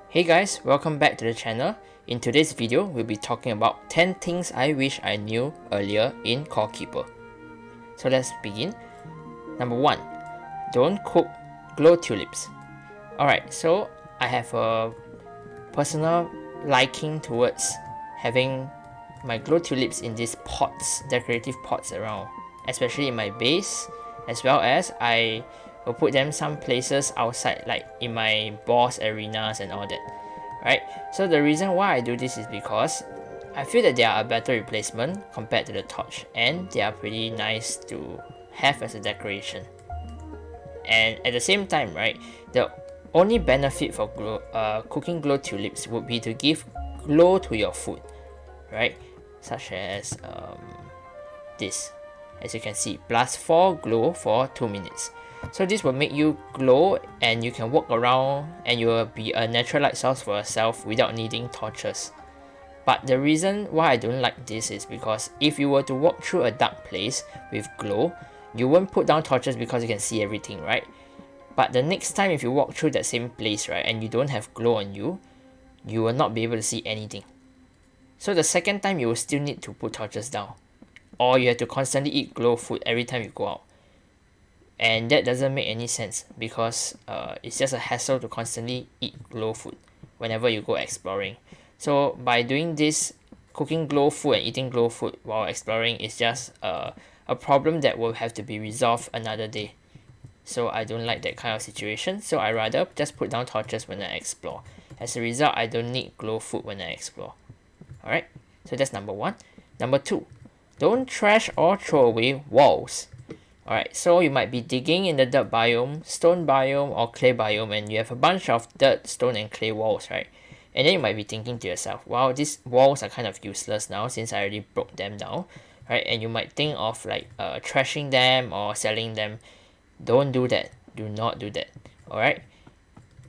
Hey guys, welcome back to the channel. In today's video, we'll be talking about 10 things I wish I knew earlier in Core Keeper. So let's begin. Number 1. Don't cook glow tulips. Alright, so I have a personal liking towards having my glow tulips in these pots, decorative pots around, especially in my base, as well as I will put them some places outside, like in my boss arenas and all that. Right? So the reason why I do this is because I feel that they are a better replacement compared to the torch, and they are pretty nice to have as a decoration. And at the same time, right, the only benefit for cooking glow tulips would be to give glow to your food, right? Such as this, as you can see, +4 glow for 2 minutes. So this will make you glow, and you can walk around and you will be a natural light source for yourself without needing torches. But the reason why I don't like this is because if you were to walk through a dark place with glow, you won't put down torches because you can see everything, right? But the next time if you walk through that same place, right, and you don't have glow on you, you will not be able to see anything. So the second time you will still need to put torches down, or you have to constantly eat glow food every time you go out. And that doesn't make any sense because it's just a hassle to constantly eat glow food whenever you go exploring. So by doing this, cooking glow food and eating glow food while exploring is just a problem that will have to be resolved another day. So I don't like that kind of situation, so I rather just put down torches when I explore. As a result, I don't need glow food when I explore. Alright, so that's number 1. Number 2, don't trash or throw away walls. Alright, so you might be digging in the dirt biome, stone biome, or clay biome, and you have a bunch of dirt, stone, and clay walls, right? And then you might be thinking to yourself, wow, these walls are kind of useless now since I already broke them down, right? And you might think of like trashing them or selling them. Don't do that. Do not do that. Alright?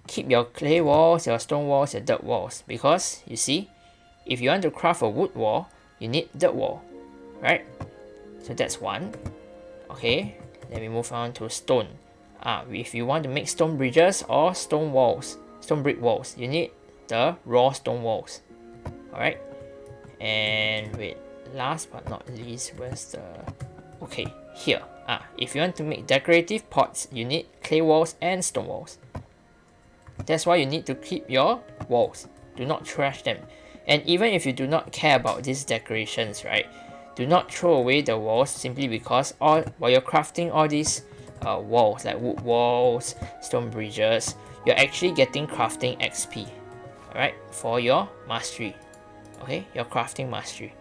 Keep your clay walls, your stone walls, your dirt walls, because you see, if you want to craft a wood wall, you need dirt wall, right? So that's one. Okay, then we move on to stone. If you want to make stone bridges or stone walls, stone brick walls, you need the raw stone walls. Alright, and wait, last but not least, where's the... Okay, here. If you want to make decorative pots, you need clay walls and stone walls. That's why you need to keep your walls. Do not trash them. And even if you do not care about these decorations, right, do not throw away the walls simply because while you're crafting all these walls, like wood walls, stone bridges, you're actually getting crafting XP, alright, for your mastery. Okay, your crafting mastery.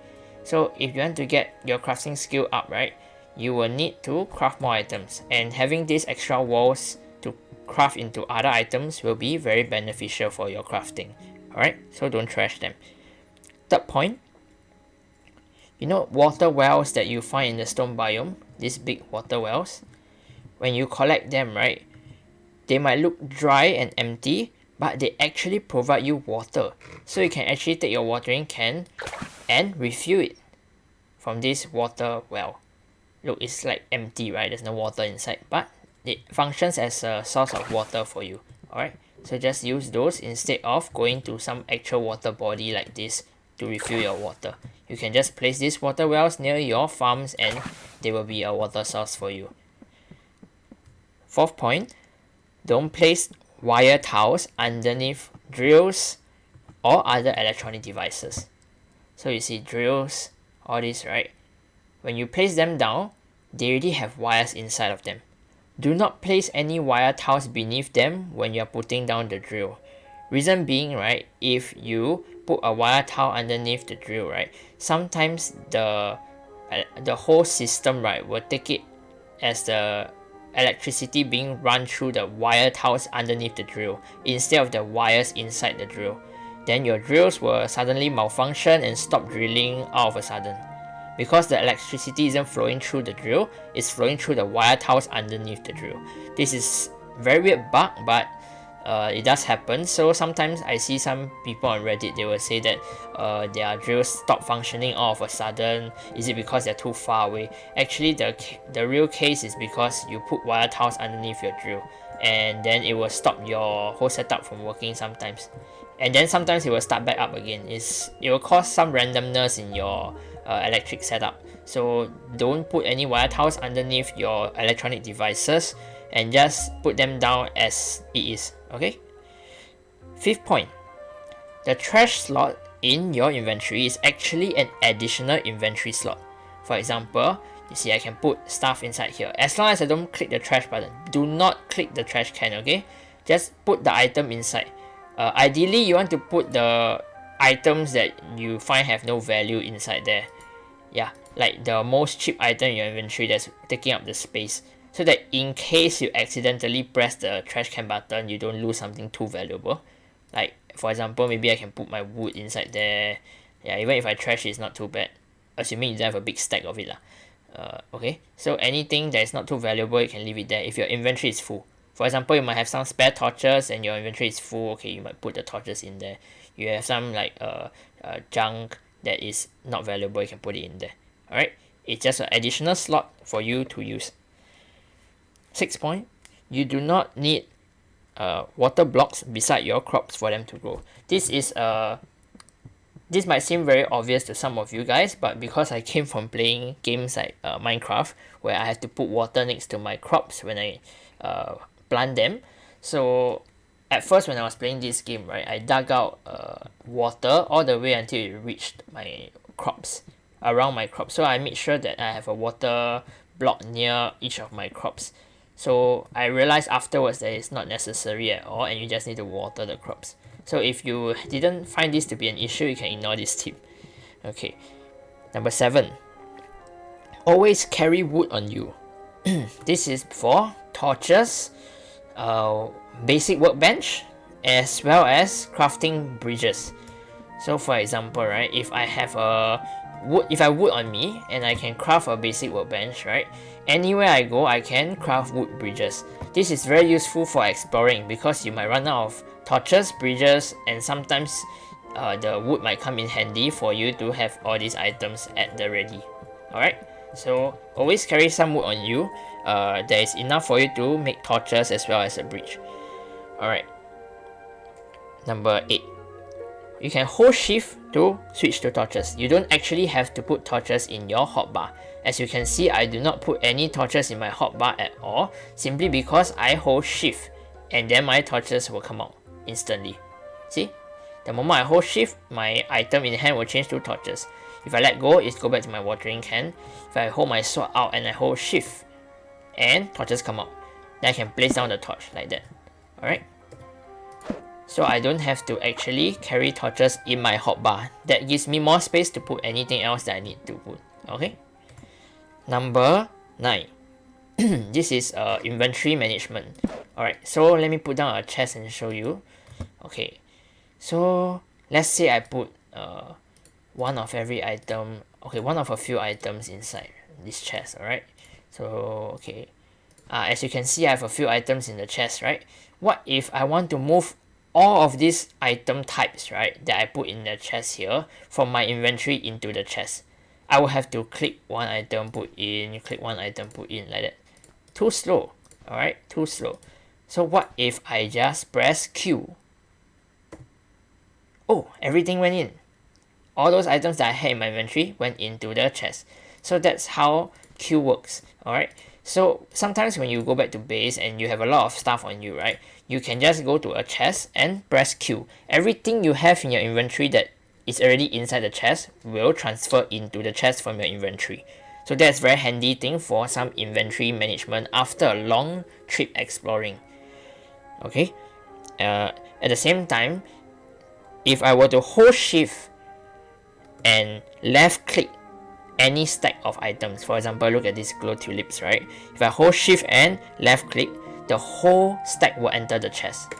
So if you want to get your crafting skill up, right, you will need to craft more items, and having these extra walls to craft into other items will be very beneficial for your crafting. Alright, so don't trash them. Third point, you know water wells that you find in the stone biome, these big water wells, when you collect them, right, they might look dry and empty, but they actually provide you water. So you can actually take your watering can and refill it from this water well. Look, it's like empty, right? There's no water inside, but it functions as a source of water for you. Alright, so just use those instead of going to some actual water body like this to refill your water. You can just place these water wells near your farms and they will be a water source for you. Fourth point, don't place wire tiles underneath drills or other electronic devices. So you see drills, all this, right? When you place them down, they already have wires inside of them. Do not place any wire tiles beneath them when you're putting down the drill. Reason being, right, if you put a wire tile underneath the drill, right, sometimes the whole system, right, will take it as the electricity being run through the wire tiles underneath the drill instead of the wires inside the drill. Then your drills will suddenly malfunction and stop drilling all of a sudden. Because the electricity isn't flowing through the drill, it's flowing through the wire tiles underneath the drill. This is very weird bug, but it does happen. So sometimes I see some people on Reddit, they will say that their drills stop functioning all of a sudden. Is it because they're too far away? Actually, the real case is because you put wire tiles underneath your drill. and then it will stop your whole setup from working sometimes, and then sometimes it will start back up again. It will cause some randomness in your electric setup. So don't put any wire tiles underneath your electronic devices, and just put them down as it is. Okay. Fifth point, the trash slot in your inventory is actually an additional inventory slot. For example, you see I can put stuff inside here. As long as I don't click the trash button, do not click the trash can, okay? Just put the item inside. Ideally, you want to put the items that you find have no value inside there. Yeah, like the most cheap item in your inventory that's taking up the space. So that in case you accidentally press the trash can button, you don't lose something too valuable. Like, for example, maybe I can put my wood inside there. Yeah, even if I trash it, it's not too bad. Assuming you don't have a big stack of it lah. Okay, so anything that is not too valuable, you can leave it there if your inventory is full. For example, you might have some spare torches and your inventory is full. Okay, you might put the torches in there. You have some like junk that is not valuable, you can put it in there. Alright, it's just an additional slot for you to use. 6th point, you do not need water blocks beside your crops for them to grow. This might seem very obvious to some of you guys, but because I came from playing games like Minecraft, where I have to put water next to my crops when I plant them. So at first when I was playing this game, right, I dug out water all the way until it reached my crops, around my crops. So I made sure that I have a water block near each of my crops. So I realized afterwards that it's not necessary at all, and you just need to water the crops. So if you didn't find this to be an issue, you can ignore this tip. Okay. Number 7. Always carry wood on you. This is for torches, basic workbench, as well as crafting bridges. So for example, right, if I have wood on me and I can craft a basic workbench, right, anywhere I go I can craft wood bridges. This is very useful for exploring because you might run out of torches, bridges, and sometimes the wood might come in handy for you to have all these items at the ready. Alright, so always carry some wood on you. There is enough for you to make torches as well as a bridge. Alright, number 8. You can hold shift to switch to torches. You don't actually have to put torches in your hotbar. As you can see, I do not put any torches in my hotbar at all, simply because I hold shift and then my torches will come out instantly. See? The moment I hold shift, my item in hand will change to torches. If I let go, it goes back to my watering can. If I hold my sword out and I hold shift, and torches come out, then I can place down the torch like that. Alright? So I don't have to actually carry torches in my hotbar. That gives me more space to put anything else that I need to put. Okay? Number 9. This is inventory management. Alright, so let me put down a chest and show you. Okay, so let's say I put one of every item, okay, one of a few items inside this chest. Alright, so okay, as you can see, I have a few items in the chest, right? What if I want to move all of these item types, right, that I put in the chest here from my inventory into the chest? I will have to click one item, put in, click one item, put in, like that. Too slow. Alright, too slow. So what if I just press Q? Oh, everything went in. All those items that I had in my inventory went into the chest. So that's how Q works. Alright, so sometimes when you go back to base and you have a lot of stuff on you, right, you can just go to a chest and press Q. Everything you have in your inventory that is already inside the chest will transfer into the chest from your inventory. So that's a very handy thing for some inventory management after a long trip exploring. Okay, at the same time, if I were to hold shift and left click any stack of items, for example, look at these glow tulips, right? If I hold shift and left click, the whole stack will enter the chest,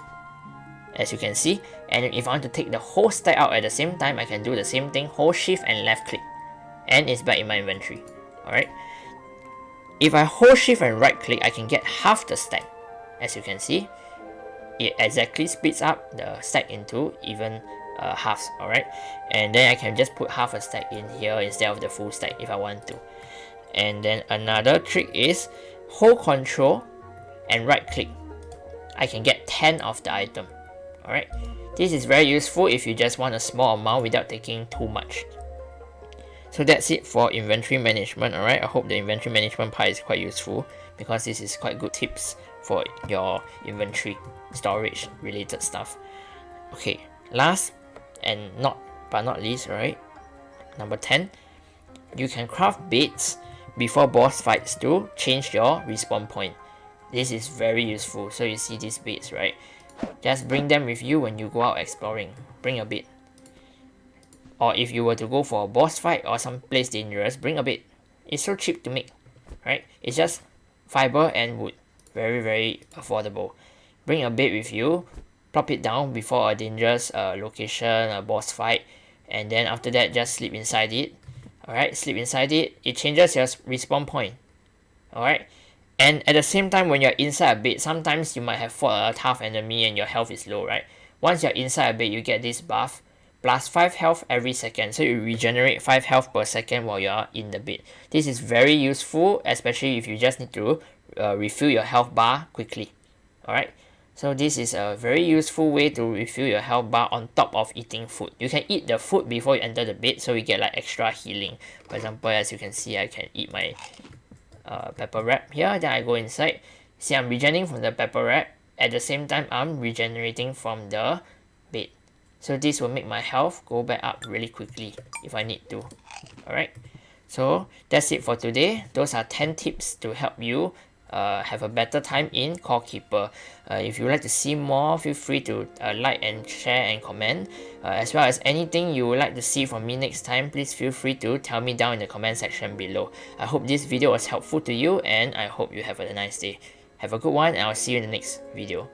as you can see. And if I want to take the whole stack out at the same time, I can do the same thing, hold shift and left click, and it's back in my inventory. Alright, if I hold shift and right click, I can get half the stack. As you can see, it exactly splits up the stack into even halves. Alright, and then I can just put half a stack in here instead of the full stack if I want to. And then another trick is hold control and right click I can get 10 of the item. Alright, this is very useful if you just want a small amount without taking too much. So that's it for inventory management. Alright, I hope the inventory management part is quite useful, because this is quite good tips for your inventory storage related stuff. Okay, last and not least, right? Number 10, you can craft beds before boss fights to change your respawn point. This is very useful. So you see these beds, right? Just bring them with you when you go out exploring. Bring a bed. Or if you were to go for a boss fight or some place dangerous, bring a bed. It's so cheap to make, right? It's just fiber and wood. Very, very affordable. Bring a bed with you. Plop it down before a dangerous location, a boss fight, and then after that just sleep inside it. Alright, sleep inside it. It changes your respawn point. Alright, and at the same time, when you're inside a bed, sometimes you might have fought a tough enemy and your health is low, right? Once you're inside a bed, you get this buff plus 5 health every second, so you regenerate 5 health per second while you're in the bed. This is very useful, especially if you just need to refill your health bar quickly. Alright, so this is a very useful way to refill your health bar on top of eating food. You can eat the food before you enter the bed, so you get like extra healing. For example, as you can see, I can eat my pepper wrap here, then I go inside. See, I'm regenerating from the pepper wrap. At the same time, I'm regenerating from the bed. So this will make my health go back up really quickly if I need to. Alright, so that's it for today. Those are 10 tips to help you have a better time in Core Keeper. If you would like to see more, feel free to like and share and comment. As well as anything you would like to see from me next time, please feel free to tell me down in the comment section below. I hope this video was helpful to you, and I hope you have a nice day. Have a good one, and I'll see you in the next video.